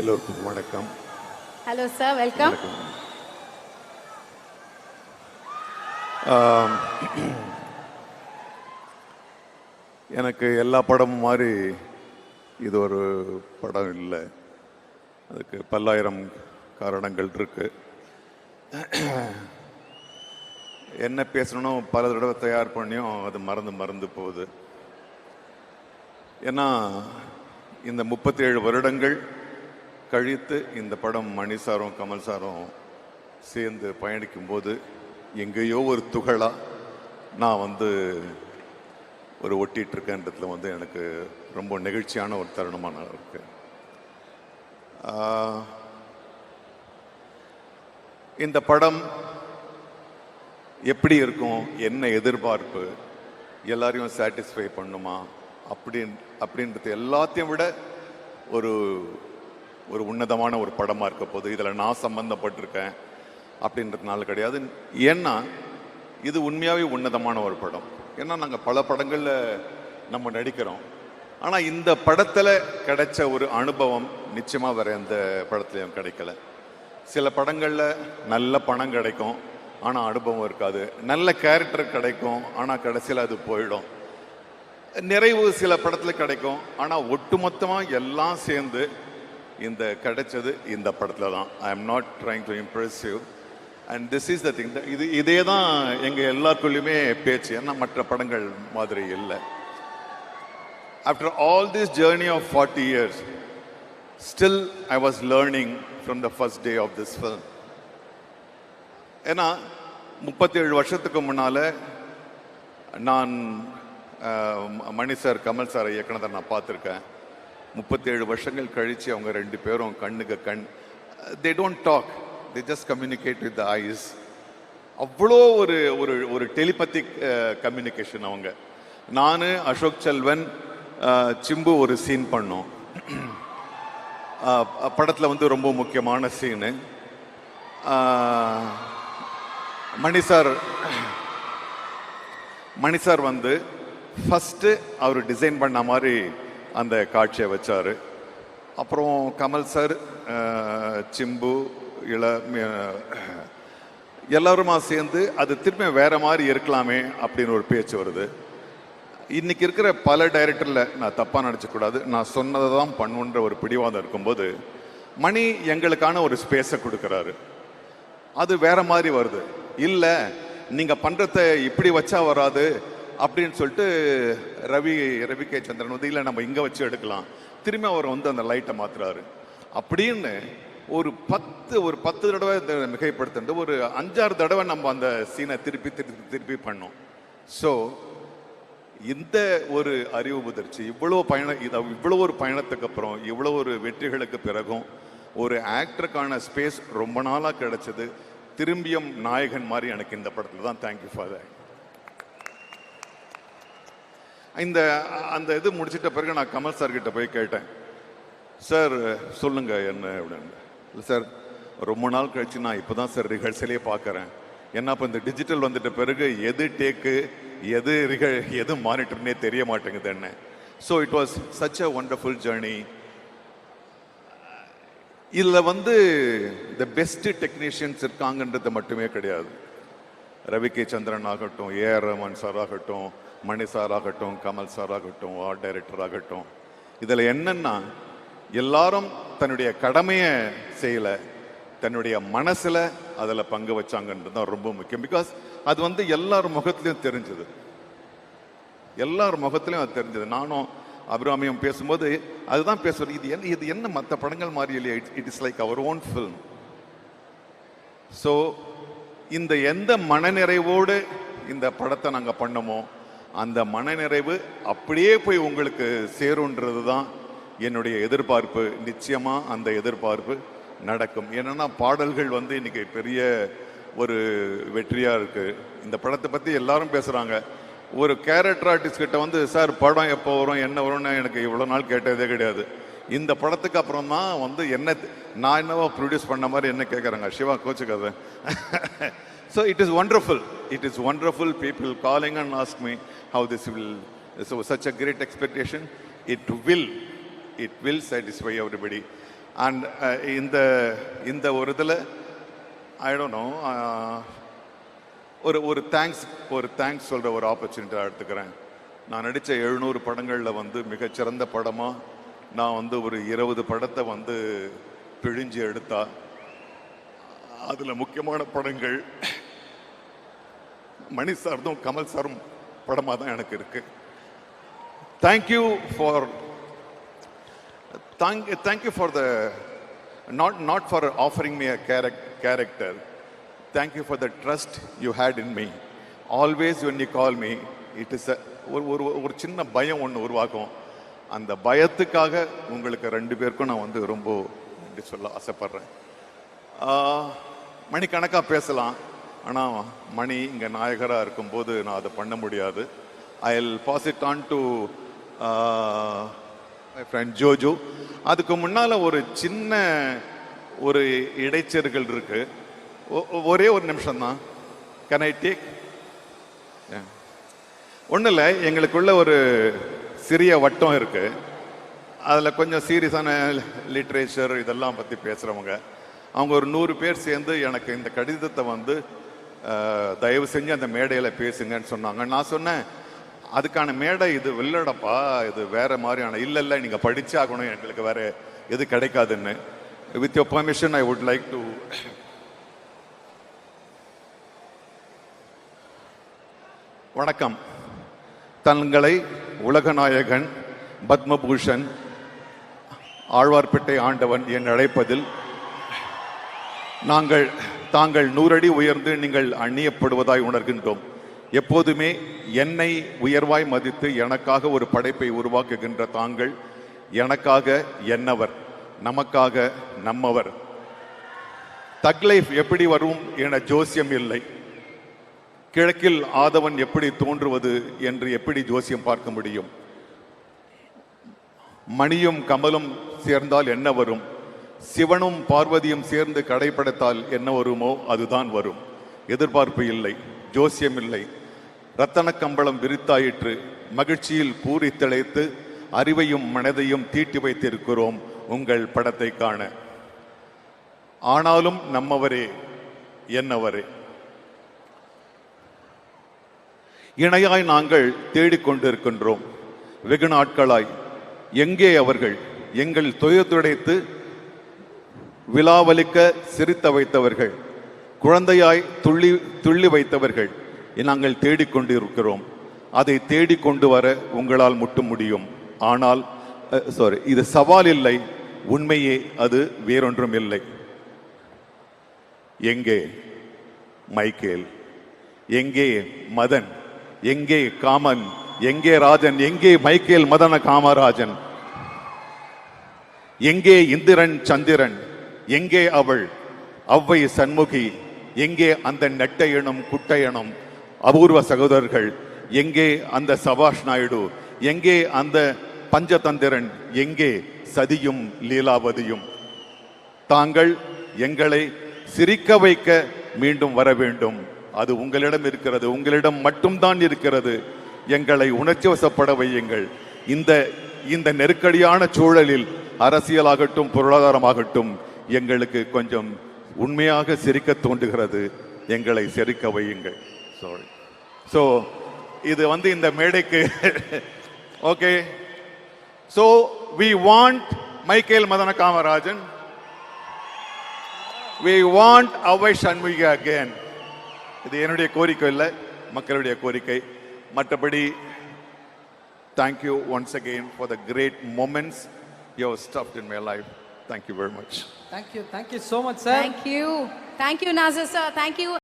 எல்லோருக்கும் வணக்கம். Hello sir, welcome. எனக்கு எல்லா படமும் மாதிரி இது ஒரு படம் இல்லை. அதுக்கு பல்லாயிரம் காரணங்கள் இருக்கு. என்ன பேசணும் பல தடவை தயார் பண்ணியும் அது மறந்து போகுது. ஏன்னா இந்த 37 வருடங்கள் கழித்து இந்த படம் மணி சாரும் கமல் சாரும் சேர்ந்து பயணிக்கும் போது எங்கேயோ ஒரு துகளா நான் ஒரு ஒட்டிட்டு இருக்கேன்றதுல எனக்கு ரொம்ப நெகிழ்ச்சியான ஒரு தருணமாக இருக்கு. இந்த படம் எப்படி இருக்கும், என்ன எதிர்பார்ப்பு, எல்லாரையும் சாட்டிஸ்ஃபை பண்ணுமா அப்படின்றது எல்லாத்தையும் விட ஒரு ஒரு உன்னதமான ஒரு படமாக இருக்க போது. இதில் நான் சம்பந்தப்பட்டிருக்கேன் அப்படின்றதுனால கிடையாது. ஏன்னா இது உண்மையாகவே உன்னதமான ஒரு படம். ஏன்னா நாங்கள் பல படங்களில் நம்ம நடிக்கிறோம். ஆனால் இந்த படத்தில் கிடைச்ச ஒரு அனுபவம் நிச்சயமாக வேற எந்த படத்துலையும் கிடைக்கல. சில படங்களில் நல்ல பணம் கிடைக்கும், ஆனால் அனுபவம் இருக்காது. நல்ல கேரக்டர் கிடைக்கும், ஆனால் கடைசியில் அது போயிடும். நிறைவு சில படத்தில் கிடைக்கும், ஆனால் ஒட்டுமொத்தமாக எல்லாம் சேர்ந்து இந்த கிடைச்சது இந்த படத்தில் தான். I am not trying to Impress you and this is the thing. இதே தான் எங்கள் எல்லாருக்குள்ளேயுமே பேச்சு. ஏன்னா மற்ற படங்கள் மாதிரி இல்லை. After all this journey of 40 years still I was learning from the first day of this film. ஏன்னா 37 வருஷத்துக்கு முன்னால் நான் மணி சார் கமல் சார் இயக்குனதை நான் பார்த்துருக்கேன். 37 வருஷங்கள் கழித்து அவங்க ரெண்டு பேரும் கண்ணுக்கு கண், they don't talk, they just communicate with the eyes. அவ்வளோ ஒரு ஒரு ஒரு டெலிபத்திக் கம்யூனிகேஷன். அவங்க நான் அசோக் செல்வன் சிம்பு ஒரு சீன் பண்ணோம் படத்தில். ரொம்ப முக்கியமான சீனு. மணி சார் ஃபஸ்ட்டு அவர் டிசைன் பண்ண மாதிரி அந்த காட்சியை வச்சார். அப்புறம் கமல் சார், சிம்பு, எல்லாருமா சேர்ந்து அது திரும்ப வேற மாதிரி இருக்கலாமே அப்படின்னு ஒரு பேச்சு வருது. இன்னைக்கு இருக்கிற பல டைரக்டரில் நான் தப்பாக நினச்சக்கூடாது, நான் சொன்னதை தான் பண்ணுன்ற ஒரு பிடிவாதம் இருக்கும்போது மணி எங்களுக்கான ஒரு ஸ்பேஸை கொடுக்குறாரு. அது வேற மாதிரி வருது. இல்லை நீங்கள் பண்ணுறத இப்படி வச்சா வராது அப்படின்னு சொல்லிட்டு ரவி கே சந்திரன் இல்லை நம்ம இங்கே வச்சு எடுக்கலாம், திரும்பி அவர் அந்த லைட்டை மாத்துறாரு. அப்படின்னு ஒரு 10 தடவை மிகைப்படுத்த ஒரு 5-6 தடவை நம்ம அந்த சீனை திருப்பி பண்ணோம். ஸோ இந்த ஒரு அறிவு முதிர்ச்சி, இவ்வளோ ஒரு பயணத்துக்கு அப்புறம், இவ்வளோ ஒரு வெற்றிகளுக்கு பிறகும் ஒரு ஆக்டருக்கான ஸ்பேஸ் ரொம்ப நாளாக கிடைச்சது. திரும்பியும் நாயகன் மாதிரி எனக்கு இந்த படத்தில் தான். Thank you for that. அந்த இது முடிச்சிட்ட பிறகு நான் கமல் சார் கிட்ட போய் கேட்டேன், சார் சொல்லுங்க என்ன அப்படின்னு. இல்லை சார், ரொம்ப நாள் கழிச்சு நான் இப்போ தான் சார் ரிஹர்சலே பார்க்குறேன். ஏன்னா இப்போ இந்த டிஜிட்டல் வந்துட்ட பிறகு எது டேக்கு எது மானிட்டர்னே தெரிய மாட்டேங்குது என்ன. So it was such a wonderful journey. இதில் த பெஸ்ட் டெக்னீஷியன்ஸ் இருக்காங்கன்றது மட்டுமே கிடையாது. ரவி கே சந்திரன் ஆகட்டும், ஏஆர் ரஹ்மான் சார் ஆகட்டும், மணி சார் ஆகட்டும், கமல் சார் ஆகட்டும், ஆர்ட் டைரக்டர் ஆகட்டும், இதில் என்னன்னா எல்லாரும் தன்னுடைய கடமையை செய்யலை, தன்னுடைய மனசில் அதில் பங்கு வச்சாங்கன்றது தான் ரொம்ப முக்கியம். பிகாஸ் அது எல்லார் முகத்திலையும் தெரிஞ்சது, எல்லார் முகத்திலையும் அது தெரிஞ்சது. நானும் அபிராமியும் பேசும்போது அதுதான் பேசுவது, இது என்ன மற்ற படங்கள் மாதிரி இல்லையா, it is like our own film. So இந்த எந்த மனநிறைவோடு இந்த படத்தை நாங்கள் பண்ணமோ அந்த மனநிறைவு அப்படியே போய் உங்களுக்கு சேருன்றது தான் என்னுடைய எதிர்பார்ப்பு. நிச்சயமாக அந்த எதிர்பார்ப்பு நடக்கும். ஏன்னா பாடல்கள் இன்னைக்கு பெரிய ஒரு வெற்றியாக இருக்குது. இந்த படத்தை பற்றி எல்லாரும் பேசுகிறாங்க. ஒரு கேரக்டர் ஆர்டிஸ்ட் கிட்ட சார் படம் எப்போ வரும் என்ன வரும்னு எனக்கு இவ்வளோ நாள் கேட்டதே கிடையாது. இந்த படத்துக்கு அப்புறம் தான் நான் என்னவோ ப்ரொடியூஸ் பண்ண மாதிரி என்ன கேட்குறாங்க, Siva கோச்சுக்காத. So it is wonderful. It is wonderful. People calling and ask me how this will. So such a great expectation. It will satisfy everybody. And இந்த இந்த ஒரு இதில் ஐ டோன்ட் நோ ஒரு தேங்க்ஸ் சொல்கிற ஒரு ஆப்பர்ச்சுனிட்டி எடுத்துக்கிறேன். நான் நடித்த 700 படங்களில் வந்து மிகச்சிறந்த படமாக நான் வந்து ஒரு 20 படத்தை வந்து பிழிஞ்சு எடுத்தா அதில் முக்கியமான படங்கள் மணி சார்தும் கமல் சாரும் படமாக தான் எனக்கு இருக்கு. Thank you for the not for offering me a character. Thank you for the trust you had in me. Always when you call me, it is ஒரு சின்ன பயம் ஒன்று உருவாக்கும். அந்த பயத்துக்காக உங்களுக்கு 2 பேருக்கும் நான் வந்து ரொம்ப நன்றி சொல்ல ஆசைப்படுறேன். மணிக்கணக்காக பேசலாம், ஆனால் மணி இங்கே நாயகராக இருக்கும்போது நான் அதை பண்ண முடியாது. I'll pass it on to my friend ஜோஜோ. அதுக்கு முன்னால் ஒரு சின்ன ஒரு இடைச்செருகள் இருக்கு. ஒரே ஒரு நிமிஷம் தான். Can I take? ஒன்றும் இல்லை, எங்களுக்குள்ள ஒரு சிறிய வட்டம் இருக்கு. அதில் கொஞ்சம் சீரியஸான லிட்ரேச்சர் இதெல்லாம் பற்றி பேசுகிறவங்க அவங்க ஒரு 100 பேர் சேர்ந்து எனக்கு இந்த கடிதத்தை வந்து தயவு செஞ்சு அந்த மேடையில் பேசுங்கன்னு சொன்னாங்க. நான் சொன்னேன், அதுக்கான மேடை இது இல்லடப்பா, இது வேற மாதிரியான இல்லை நீங்கள் படிச்சாகணும், எங்களுக்கு வேற எது கிடைக்காதுன்னு. With your permission I would like to வணக்கம். தங்களை உலகநாயகன், பத்மபூஷன், ஆழ்வார்பேட்டை ஆண்டவன் என் அழைப்பதில் தாங்கள் 100 அடி உயர்ந்து நீங்கள் அந்நியப்படுவதாய் உணர்கின்றோம். எப்போதுமே என்னை உயர்வாய் மதித்து எனக்காக ஒரு படைப்பை உருவாக்குகின்ற தாங்கள் எனக்காக என்னவர், நமக்காக நம்மவர். தக் லைஃப் எப்படி வரும் என ஜோசியம் இல்லை. கிழக்கில் ஆதவன் எப்படி தோன்றுவது என்று எப்படி ஜோசியம் பார்க்க முடியும்? மணியும் கமலும் சேர்ந்தால் என்ன வரும்? சிவனும் பார்வதியும் சேர்ந்து கடைப்படைத்தால் என்ன வருமோ அதுதான் வரும். எதிர்பார்ப்பு இல்லை, ஜோசியம் இல்லை. ரத்தன கம்பளம் விரித்தாயிற்று, மகிழ்ச்சியில் பூரி திளைத்து அறிவையும் மனதையும் தீட்டி வைத்திருக்கிறோம் உங்கள் படத்தை காண. ஆனாலும் நம்மவரே என்னவரே. இணையாய் நாங்கள் தேடிக்கொண்டிருக்கின்றோம் வெகு நாட்களாய். எங்கே அவர்கள்? எங்கள் துயதுடைத்து விழாவலிக்க சிரித்த வைத்தவர்கள், குழந்தையாய் துள்ளி வைத்தவர்கள் நாங்கள் தேடிக்கொண்டிருக்கிறோம். அதை தேடிக்கொண்டு வர உங்களால் மட்டும் முடியும். ஆனால் இது சவால் இல்லை, உண்மையே அது, வேறொன்றும் இல்லை. எங்கே மைக்கேல்? எங்கே மதன்? எங்கே காமன்? எங்கே ராஜன்? எங்கே மைக்கேல் மதன காமராஜன்? எங்கே இந்திரன் சந்திரன்? எங்கே அவள் அவ்வை சண்முகி? எங்கே அந்த நெட்டையனும் குட்டையனும் அபூர்வ சகோதரர்கள்? எங்கே அந்த சபாஷ் நாயுடு? எங்கே அந்த பஞ்சதந்திரன்? எங்கே சதியும் லீலாவதியும்? தாங்கள் எங்களை சிரிக்க வைக்க மீண்டும் வர வேண்டும். அது உங்களிடம் இருக்கிறது, உங்களிடம் மட்டும்தான் இருக்கிறது. எங்களை உணர்ச்சி வசப்பட வையுங்கள். இந்த நெருக்கடியான சூழலில் அரசியலாகட்டும் பொருளாதாரமாகட்டும் எங்களுக்கு கொஞ்சம் உண்மையாக சிரிக்க தோன்றுகிறது. எங்களை சிரிக்க வையுங்கள். சாரி. ஸோ இது வந்து இந்த மேடைக்கு okay. So we want Michael Madana Kamarajan. We want Avvai Shanmughi again. இது என்னுடைய கோரிக்கை இல்லை, மக்களுடைய கோரிக்கை. மற்றபடி thank you once again for the great moments you have stuffed in my life. Thank you very much. Thank you so much, sir. Thank you, Nazir sir. Thank you.